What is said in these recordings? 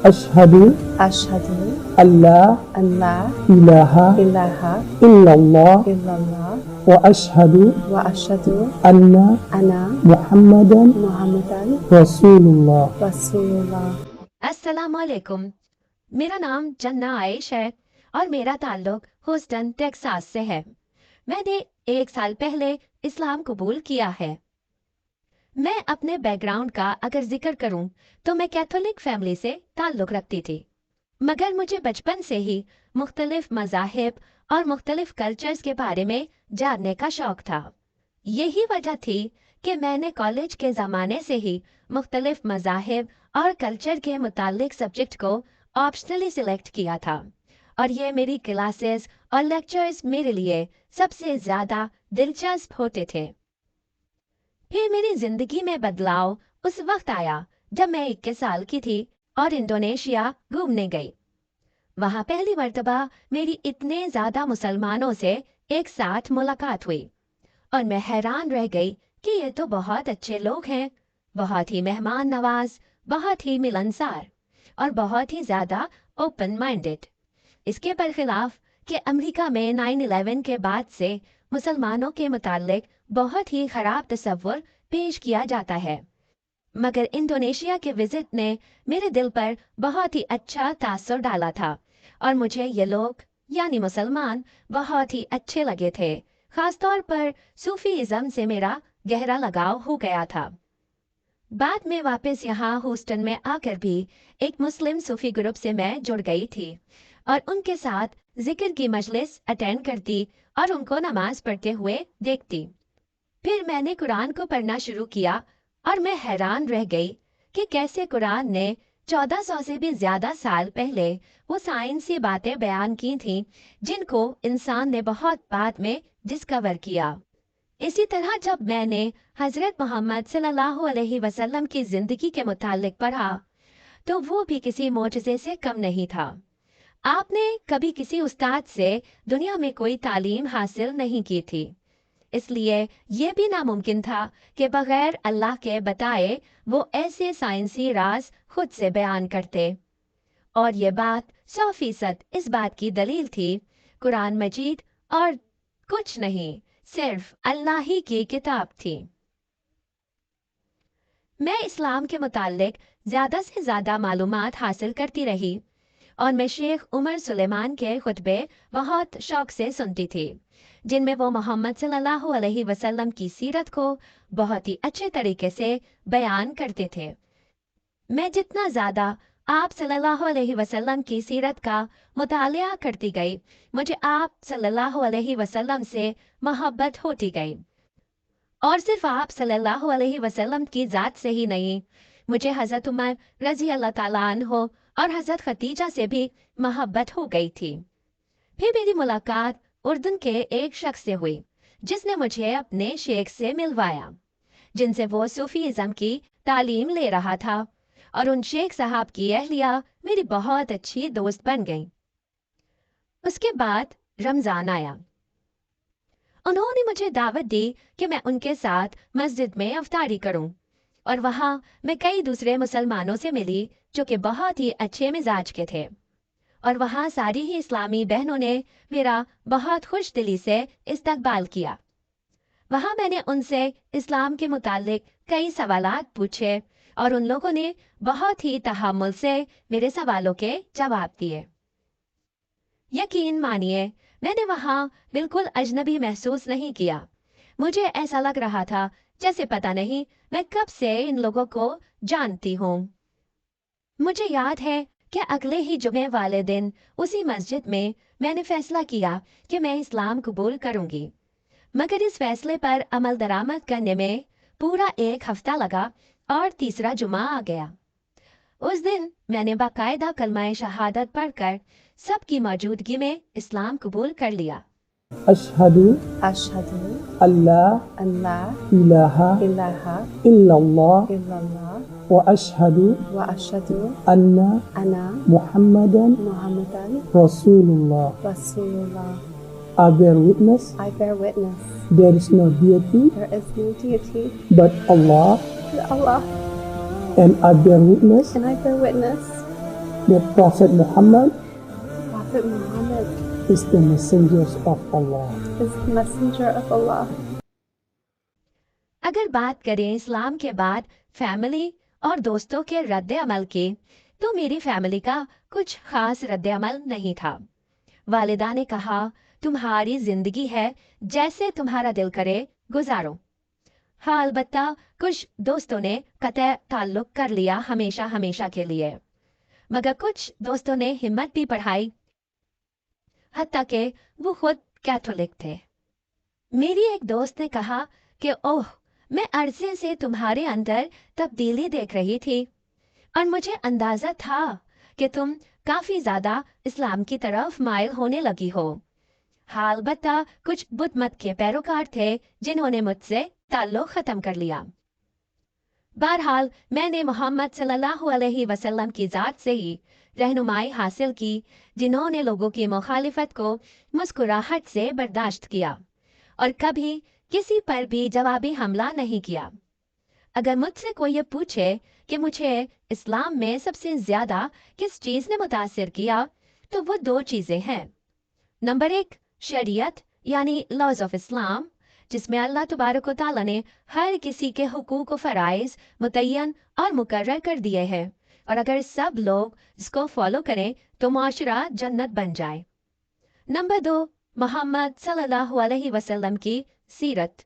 أشهد أشهد أن لا أن لا إله إله إلا الله إلا الله وأشهد وأشهد أن أن محمدا محمدا رسول الله. رسول الله. अस्सलाम वालेकुम। मेरा नाम जन्ना आयश है और मेरा ताल्लुक ह्यूस्टन टेक्सास से है। मैंने 1 साल पहले इस्लाम कबूल किया है। मैं अपने बैकग्राउंड का अगर जिक्र करूं तो मैं कैथोलिक फैमिली से ताल्लुक रखती थी, मगर मुझे बचपन से ही मुख्तलिफ मज़ाहिब और मुख्तलिफ कल्चर्स के बारे में जानने का शौक था। यही वजह थी कि मैंने कॉलेज के ज़माने से ही मुख्तलिफ मज़ाहिब और कल्चर के मुतालिक सब्जेक्ट को ऑप्शनली सिलेक्ट किया था, और ये मेरी क्लासेस और लेक्चर्स मेरे लिए सबसे ज़्यादा दिलचस्प होते थे। फिर मेरी ज़िंदगी में बदलाव उस वक्त आया जब मैं 21 साल की थी और इंडोनेशिया घूमने गई। वहाँ पहली मर्तबा मेरी इतने ज़्यादा मुसलमानों से एक साथ मुलाकात हुई और मैं हैरान रह गई कि ये तो बहुत अच्छे लोग हैं, बहुत ही मेहमान नवाज, बहुत ही मिलनसार और बहुत ही ज़्यादा ओपन माइंडेड। इसके बरखिलाफ कि अमेरिका में 9/11 के बाद से मुसलमानों के मुतालिक बहुत ही ख़राब तस्वुर पेश किया जाता है, मगर इंडोनेशिया के विज़िट ने मेरे दिल पर बहुत ही अच्छा तासुर डाला था और मुझे ये लोग यानी मुसलमान बहुत ही अच्छे लगे थे। ख़ास तौर पर सूफीज़म से मेरा गहरा लगाव हो गया था। बाद में वापस यहाँ ह्यूस्टन में आकर भी एक मुस्लिम सूफी ग्रुप से मैं जुड़ गई थी और उनके साथ जिक्र की मजलिस अटेंड करती और उनको नमाज पढ़ते हुए देखती। फिर मैंने कुरान को पढ़ना शुरू किया और मैं हैरान रह गई कि कैसे कुरान ने 1400 से भी ज़्यादा साल पहले वो साइंसी बातें बयान की थीं जिनको इंसान ने बहुत बाद में डिस्कवर किया। इसी तरह जब मैंने हज़रत मोहम्मद सल्लल्लाहु अलैहि वसल्लम की ज़िंदगी के मुतालिक पढ़ा तो वो भी किसी मोजज़े से कम नहीं था। आपने कभी किसी उस्ताद से दुनिया में कोई तालीम हासिल नहीं की थी, इसलिए ये भी नामुमकिन था कि बगैर अल्लाह के बताए वो ऐसे साइंसी राज खुद से बयान करते। और ये बात 100% इस बात की दलील थी कुरान मजीद और कुछ नहीं, सिर्फ अल्लाह ही की किताब थी। मैं इस्लाम के मुतालिक ज़्यादा से ज़्यादा मालूमात हासिल करती रही और मैं शेख उमर सुलेमान के खुतबे बहुत शौक से सुनती थी, जिनमें वो मोहम्मद सल्लल्लाहु अलैहि वसल्लम की सीरत को बहुत ही अच्छे तरीके से बयान करते थे। मैं जितना ज़्यादा आप सल्लल्लाहु अलैहि वसल्लम की सीरत का मुतालिया करती गई, मुझे आप सल्लल्लाहु अलैहि वसल्लम से मोहब्बत होती गई। और सिर्फ आप सल्लल्लाहु अलैहि वसल्लम की ज़ात से ही नहीं, मुझे हज़रत उमर रज़ी अल्लाह ताला अन्हो और हज़रत खतीजा से भी मोहब्बत हो गई थी। फिर मेरी मुलाकात उर्दन के एक शख्स से हुई जिसने मुझे अपने शेख से मिलवाया, जिनसे वो सूफीज़म की तालीम ले रहा था, और उन शेख साहब की अहलिया मेरी बहुत अच्छी दोस्त बन गई। उसके बाद रमज़ान आया। उन्होंने मुझे दावत दी कि मैं उनके साथ मस्जिद में अफ्तारी करूं, और वहाँ मैं कई दूसरे मुसलमानों से मिली जो कि बहुत ही अच्छे मिजाज के थे, और वहाँ सारी ही इस्लामी बहनों ने मेरा बहुत खुश दिली से इस्तकबाल किया। वहाँ मैंने उनसे इस्लाम के मुतालिक कई सवालात पूछे और उन लोगों ने बहुत ही तहम्मुल से मेरे सवालों के जवाब दिए। यकीन मानिए मैंने वहाँ बिल्कुल अजनबी महसूस नहीं किया। मुझे ऐसा लग रहा था जैसे पता नहीं मैं कब से इन लोगों को जानती हूँ। मुझे याद है कि अगले ही जुमे वाले दिन उसी मस्जिद में मैंने फैसला किया कि मैं इस्लाम कबूल करूँगी, मगर इस फैसले पर अमल दरामद करने में पूरा 1 हफ्ता लगा और तीसरा जुमा आ गया। उस दिन मैंने बाकायदा कलमा शहादत पढ़कर सबकी मौजूदगी में इस्लाम कबूल कर लिया। अशहदु अशहदु अल्लाह अल्लाह इलाहा इलाहा इल्लल्लाह इल्लल्लाह व अशहदु वअशहदु अन्ना अन्ना मुहम्मदन मुहम्मदन रसूलुल्लाह. रसूलुल्लाह. I bear witness I bear witness there is no deity there is no deity but Allah, but Allah, and I bear witness and I bear witness that Prophet Muhammad Prophet Muhammad is the messenger of Allah. is the messenger of Allah. अगर बात करें इस्लाम के बाद family और दोस्तों के रद्द अमल की, तो मेरी फैमिली का कुछ खास रद्द अमल नहीं था। वालिदा ने कहा, तुम्हारी जिंदगी है, जैसे तुम्हारा दिल करे गुजारो। हाँ, अलबत्ता कुछ दोस्तों ने कतई ताल्लुक कर लिया हमेशा हमेशा के लिए, मगर कुछ दोस्तों ने हिम्मत भी बढ़ाई, हत्ता कि वो खुद कैथोलिक थे। मेरी एक दोस्त ने कहा कि ओह, मैं अरसे से तुम्हारे अंदर तब्दीली देख रही थी और मुझे अंदाजा था कि तुम काफी ज्यादा इस्लाम की तरफ माइल होने लगी हो। हाँ, अलबत्ता कुछ बुत मत के पैरोकार थे जिन्होंने मुझसे ताल्लुक खत्म कर लिया। बहरहाल मैंने मोहम्मद सल्लल्लाहु अलैहि वसल्लम की जात से ही रहनुमाई हासिल की, जिन्होंने लोगों की मुखालिफत को मुस्कुराहट से बर्दाश्त किया और कभी किसी पर भी जवाबी हमला नहीं किया। अगर मुझसे कोई ये पूछे कि मुझे इस्लाम में सबसे ज्यादा किस चीज ने मुतासिर किया, तो वो दो चीजें हैं। नंबर 1, शरीयत यानी लॉज ऑफ इस्लाम, जिसमें अल्लाह तबारक व तआला ने हर किसी के हुकूक व फराइज मुतय्यन और मुकर्रर कर दिए हैं, और अगर सब लोग इसको फॉलो करें तो माशरा जन्नत बन जाए। नंबर 2, मोहम्मद सल्लल्लाहु अलैहि वसल्लम की सीरत।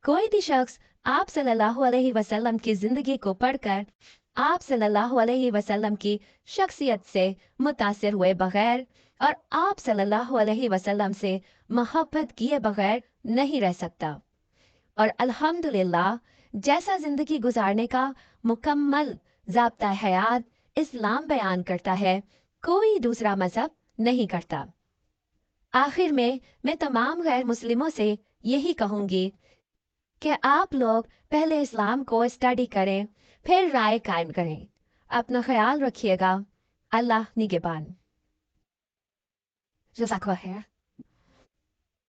कोई भी शख्स आप सल्लल्लाहु अलैहि वसल्लम की जिंदगी को पढ़कर आप सल्लल्लाहु अलैहि वसल्लम की शख्सियत से मुतासिर हुए बगैर और आप सल्लल्लाहु अलैहि वसल्लम से मोहब्बत किए बगैर नहीं रह सकता। और अल्हम्दुलिल्लाह, जैसा जिंदगी गुजारने का मुकम्मल ज़ाब्ता हयात इस्लाम बयान करता है, कोई दूसरा मजहब नहीं करता। आखिर में मैं तमाम गैर मुस्लिमों से यही कहूँगी कि आप लोग पहले इस्लाम को स्टडी करें, फिर राय कायम करें। अपना ख्याल रखिएगा। अल्लाह निगहबान। जज़ाकल्लाह खैर।